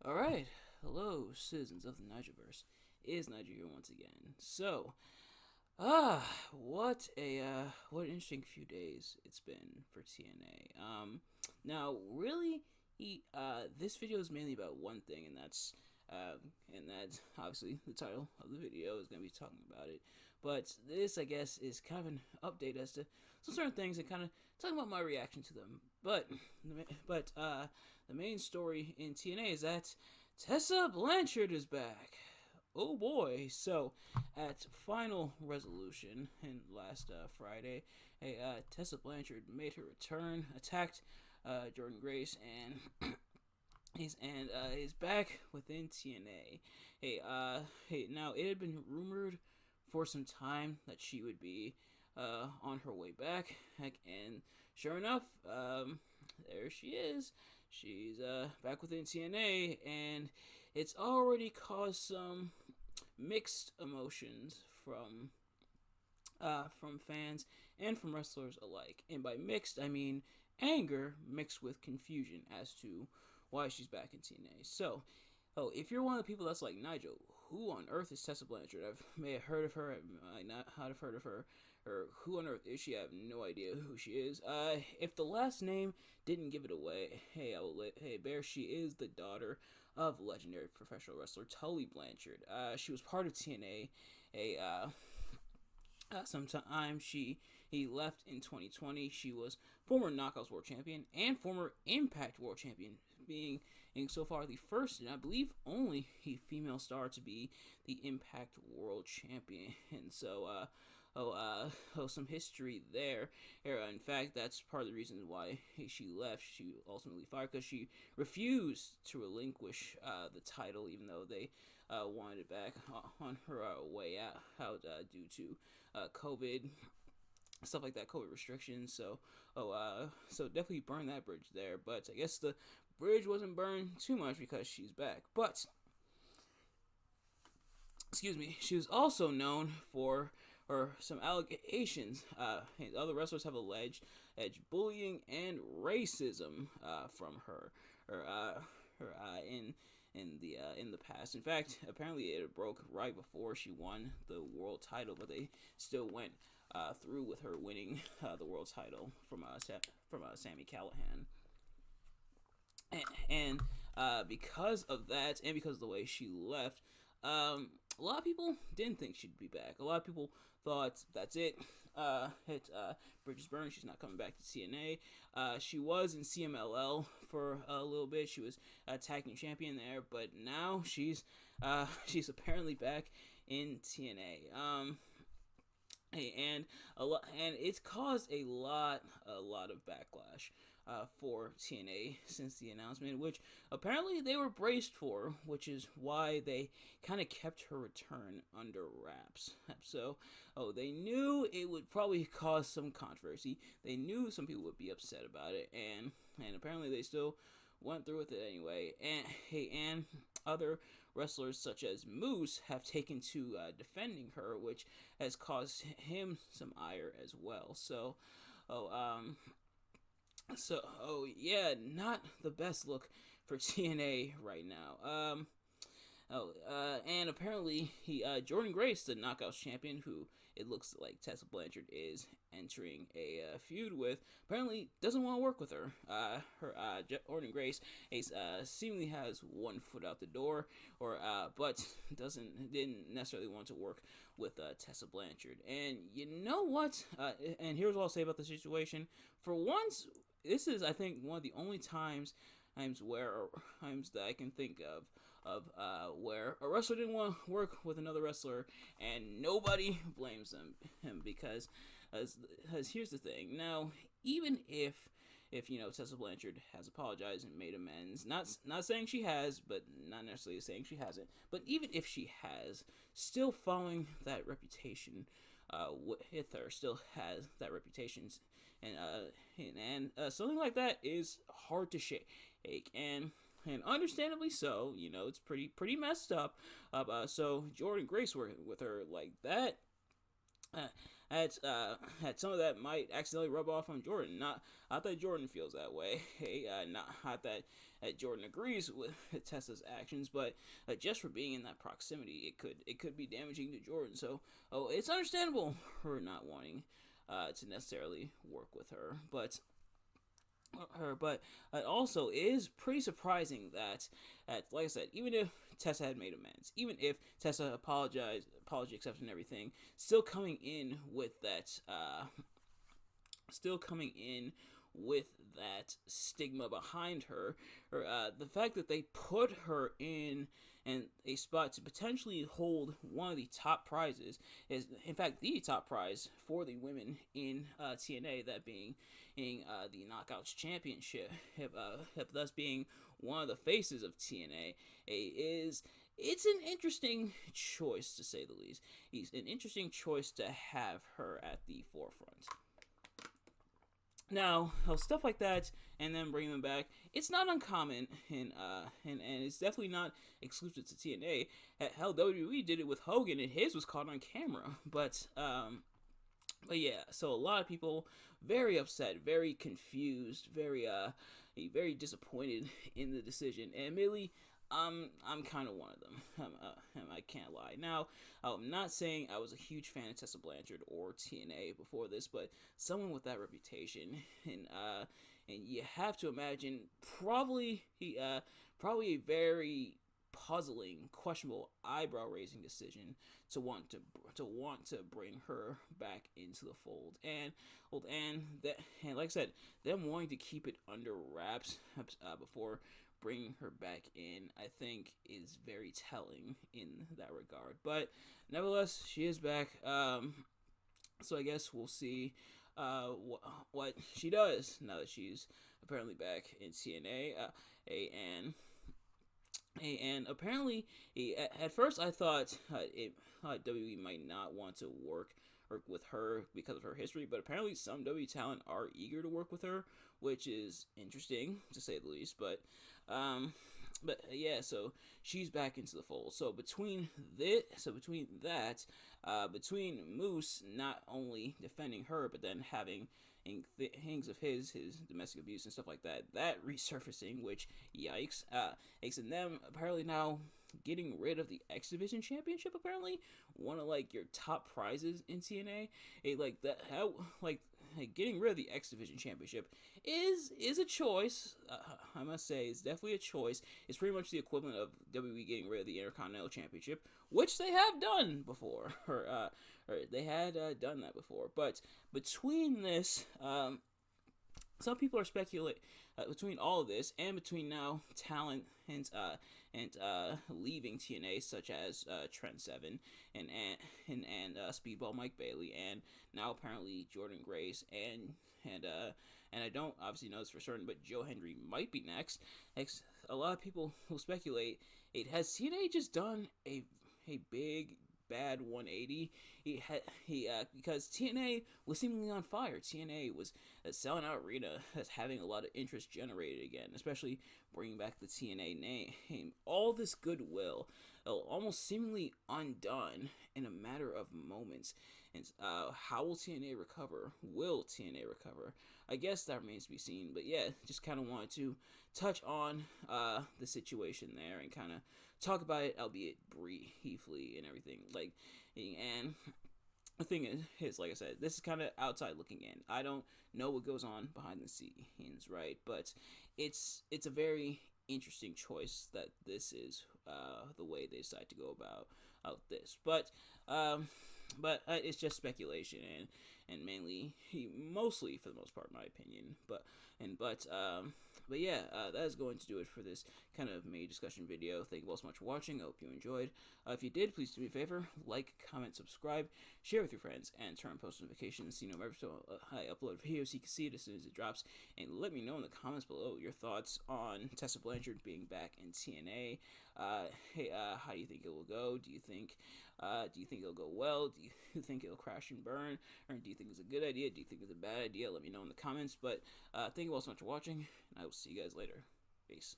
Alright, hello, citizens of the Nigerverse. It is Niger here once again. So, what an interesting few days it's been for TNA. Now, really, this video is mainly about one thing, and that's obviously the title of the video is going to be talking about it. But this, I guess, is kind of an update as to some certain things and kind of talking about my reaction to them. But the main story in TNA is that Tessa Blanchard is back. Oh boy! So, at final resolution in last Friday, Tessa Blanchard made her return, attacked Jordan Grace, and is back within TNA. Now it had been rumored for some time that she would be on her way back. Heck, and sure enough, there she is. She's back within TNA, and it's already caused some mixed emotions from fans and from wrestlers alike. And by mixed, I mean anger mixed with confusion as to why she's back in TNA. So, if you're one of the people that's like, Nigel, who on earth is Tessa Blanchard? I may have heard of her, I might not have heard of her, or who on earth is she? I have no idea who she is. If the last name didn't give it away, hey, Bear, she is the daughter of legendary professional wrestler Tully Blanchard. She was part of TNA, sometime he left in 2020. She was former Knockouts World Champion and former Impact World Champion, being so far the first and I believe only female star to be the Impact World Champion. And so, some history there. In fact, that's part of the reason why she left. She ultimately fired because she refused to relinquish the title, even though they wanted it back on her way out due to COVID, stuff like that, COVID restrictions. So definitely burn that bridge there. But I guess the bridge wasn't burned too much because she's back. But excuse me, she was also known for some allegations. Other wrestlers have alleged bullying and racism from her in the past. In fact, apparently it broke right before she won the world title, but they still went through with her winning the world title from Sami Callihan. And because of that, and because of the way she left, a lot of people didn't think she'd be back. A lot of people thought that's it. Bridges burned. She's not coming back to TNA. She was in CMLL for a little bit. She was a tag team champion there, but now she's apparently back in TNA. And it's caused a lot of backlash for TNA since the announcement, which apparently they were braced for, which is why they kind of kept her return under wraps. So, they knew it would probably cause some controversy. They knew some people would be upset about it, and apparently they still went through with it anyway. And other wrestlers such as Moose have taken to defending her, which has caused him some ire as well. Yeah, not the best look for TNA right now. And apparently Jordan Grace, the Knockouts champion, who it looks like Tessa Blanchard is entering a feud with, apparently doesn't want to work with her. Jordan Grace seemingly has one foot out the door, but didn't necessarily want to work with Tessa Blanchard. And you know what? And here's what I'll say about the situation. For once, this is, I think, one of the only times that I can think of where a wrestler didn't want to work with another wrestler and nobody blames him because here's the thing. Now, even if Tessa Blanchard has apologized and made amends, not saying she has, but not necessarily saying she hasn't, but even if she has, still following that reputation with her, still has that reputation, and something like that is hard to shake, and understandably so. It's pretty messed up. So Jordan Grace working with her like that, That some of that might accidentally rub off on Jordan. Not that Jordan feels that way. Hey, not that Jordan agrees with Tessa's actions, but just for being in that proximity, it could be damaging to Jordan. So, it's understandable her not wanting to necessarily work with her, but it also is pretty surprising that, like I said, even if Tessa had made amends, even if Tessa apology accepted and everything, still coming in with that, stigma behind her, or the fact that they put her in a spot to potentially hold one of the top prizes, is in fact the top prize for the women in TNA, that being the Knockouts Championship, thus being one of the faces of TNA, it's an interesting choice, to say the least. It's an interesting choice to have her at the forefront. Now, stuff like that, and then bring them back, it's not uncommon, and it's definitely not exclusive to TNA. Hell, WWE did it with Hogan, and his was caught on camera. But yeah, so a lot of people very upset, very confused, very disappointed in the decision, and admittedly, I'm kind of one of them. I can't lie. Now, I'm not saying I was a huge fan of Tessa Blanchard or TNA before this, but someone with that reputation, and you have to imagine probably a very puzzling, questionable, eyebrow-raising decision to want to bring her back into the fold, and like I said, them wanting to keep it under wraps before bringing her back in, I think, is very telling in that regard. But nevertheless, she is back. So I guess we'll see what she does now that she's apparently back in TNA. And apparently, at first I thought WWE might not want to work with her because of her history, but apparently some WWE talent are eager to work with her, which is interesting to say the least. But yeah, so she's back into the fold. So between Moose not only defending her, but then having things of his domestic abuse and stuff like that resurfacing, which yikes, and them apparently now getting rid of the X Division Championship, apparently one of like your top prizes in TNA. Getting rid of the X Division Championship is a choice. I must say, it's definitely a choice. It's pretty much the equivalent of WWE getting rid of the Intercontinental Championship, which they have done before, or they had done that before. But between this, some people are speculating between all of this and between now talent and leaving TNA, such as Trent Seven and Speedball Mike Bailey, and now apparently Jordan Grace, and I don't obviously know this for certain, but Joe Hendry might be next. A lot of people will speculate, has TNA just done a big bad 180? Because TNA was seemingly on fire. TNA was selling out arena, that's having a lot of interest generated again, especially bringing back the TNA name. All this goodwill almost seemingly undone in a matter of moments. And how will TNA recover? Will TNA recover? I guess that remains to be seen. But yeah, just kind of wanted to touch on the situation there and kind of talk about it, albeit briefly and everything. And the thing is, like I said, this is kind of outside looking in. I don't know what goes on behind the scenes, right? But it's a very interesting choice that this is the way they decide to go about this. But it's just speculation and mostly for the most part, in my opinion. But yeah, that is going to do it for this kind of mini discussion video. Thank you all so much for watching. I hope you enjoyed. If you did, please do me a favor, like, comment, subscribe, share with your friends, and turn on post notifications so you know whenever I upload videos, so you can see it as soon as it drops. And let me know in the comments below your thoughts on Tessa Blanchard being back in TNA. How do you think it will go? Do you think it'll go well? Do you think it'll crash and burn? Or do you think it's a good idea? Do you think it's a bad idea? Let me know in the comments. But thank you all so much for watching, and I will see you guys later. Peace.